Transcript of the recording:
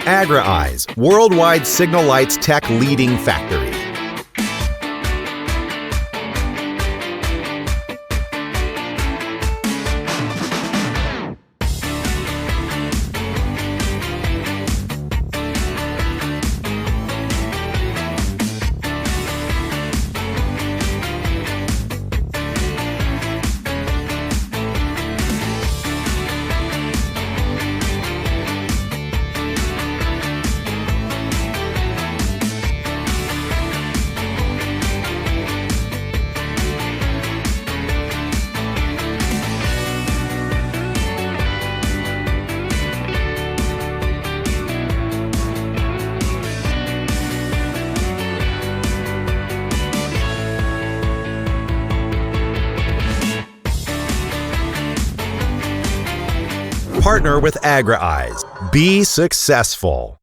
AgriEyes, worldwide signal lights tech leading factory. Partner with AgriEyes. Be successful.